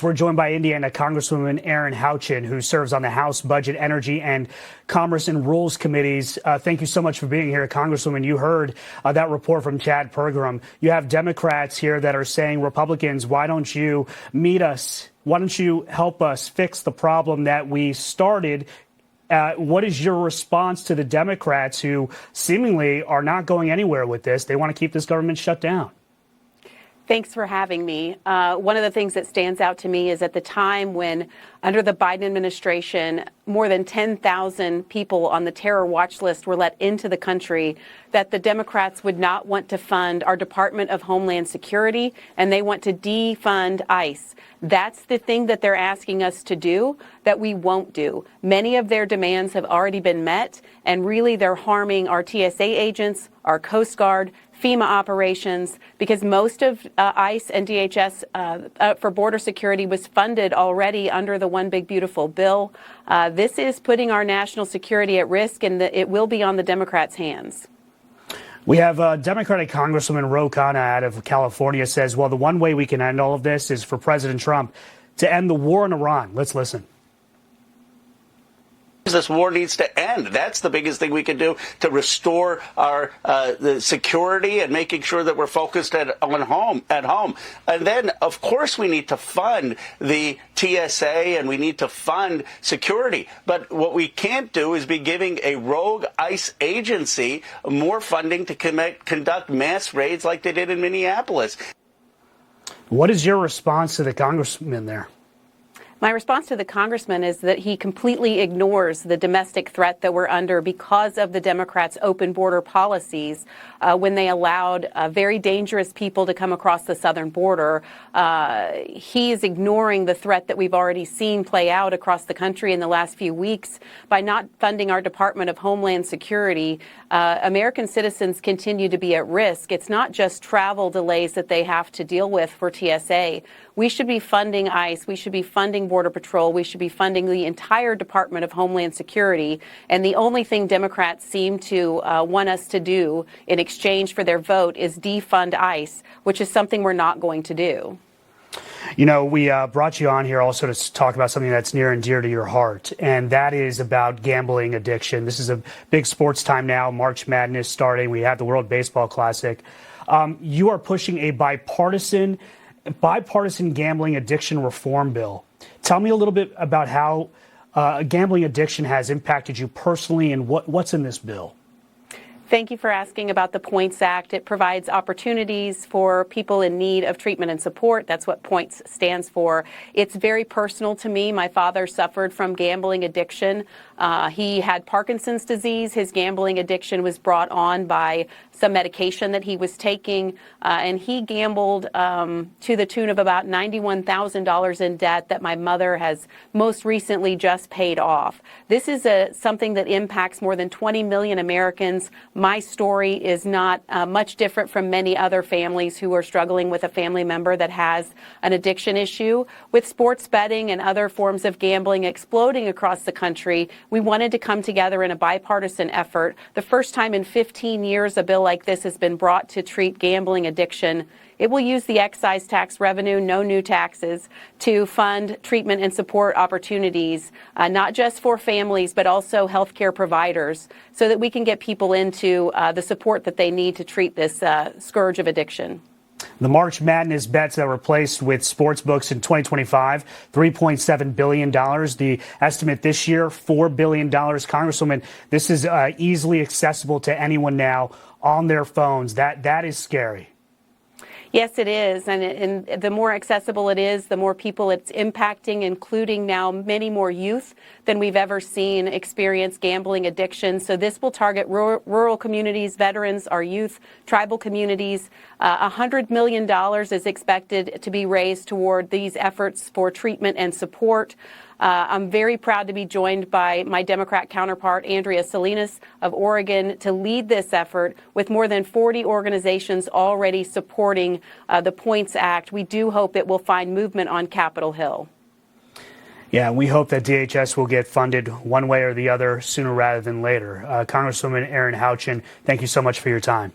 We're joined by Indiana Congresswoman Erin Houchin, who serves on the House Budget, Energy, and Commerce and Rules Committees. Thank you so much for being here, Congresswoman. You heard that report from Chad Pergram. You have Democrats here that are saying, Republicans, why don't you meet us? Why don't you help us fix the problem that we started? What is your response to the Democrats who seemingly are not going anywhere with this? They want to keep this government shut down. Thanks for having me. One of the things that stands out to me is at the time when, under the Biden administration, more than 10,000 people on the terror watch list were let into the country, that the Democrats would not want to fund our Department of Homeland Security, and they want to defund ICE. That's the thing that they're asking us to do that we won't do. Many of their demands have already been met, and really they're harming our TSA agents, our Coast Guard, FEMA operations, because most of ICE and DHS for border security was funded already under the One Big Beautiful Bill. This is putting our national security at risk, and it will be on the Democrats' hands. We have Democratic Congresswoman Houchin out of California says, well, the one way we can end all of this is for President Trump to end the war in Iran. Let's listen. This war needs to end. That's the biggest thing we can do to restore our the security and making sure that we're focused at home. And then, of course, we need to fund the TSA and we need to fund security. But what we can't do is be giving a rogue ICE agency more funding to conduct mass raids like they did in Minneapolis. What is your response to the congressman there? My response to the congressman is that he completely ignores the domestic threat that we're under because of the Democrats' open border policies when they allowed very dangerous people to come across the southern border. He is ignoring the threat that we've already seen play out across the country in the last few weeks by not funding our Department of Homeland Security. American citizens continue to be at risk. It's not just travel delays that they have to deal with for TSA. We should be funding ICE. We should be funding Border Patrol. We should be funding the entire Department of Homeland Security. And the only thing Democrats seem to want us to do in exchange for their vote is defund ICE, which is something we're not going to do. You know, we brought you on here also to talk about something that's near and dear to your heart, and that is about gambling addiction. This is a big sports time now, March Madness starting. We have the World Baseball Classic. You are pushing a bipartisan gambling addiction reform bill. Tell me a little bit about how gambling addiction has impacted you personally and what's in this bill. Thank you for asking about the POINTS Act. It provides opportunities for people in need of treatment and support. That's what POINTS stands for. It's very personal to me. My father suffered from gambling addiction. He had Parkinson's disease. His gambling addiction was brought on by some medication that he was taking, and he gambled to the tune of about $91,000 in debt that my mother has most recently just paid off. This is something that impacts more than 20 million Americans. My story is not much different from many other families who are struggling with a family member that has an addiction issue. With sports betting and other forms of gambling exploding across the country, we wanted to come together in a bipartisan effort. The first time in 15 years a bill like this has been brought to treat gambling addiction. It will use the excise tax revenue, no new taxes, to fund treatment and support opportunities, not just for families, but also healthcare providers, so that we can get people into the support that they need to treat this scourge of addiction. The March Madness bets that were placed with sports books in 2025, $3.7 billion. The estimate this year, $4 billion. Congresswoman, this is easily accessible to anyone now on their phones. That is scary. Yes, it is. And the more accessible it is, the more people it's impacting, including now many more youth than we've ever seen experience gambling addiction. So this will target rural communities, veterans, our youth, tribal communities. $100 million is expected to be raised toward these efforts for treatment and support. I'm very proud to be joined by my Democrat counterpart, Andrea Salinas of Oregon, to lead this effort with more than 40 organizations already supporting the POINTS Act. We do hope it will find movement on Capitol Hill. Yeah, we hope that DHS will get funded one way or the other sooner rather than later. Congresswoman Erin Houchin, thank you so much for your time.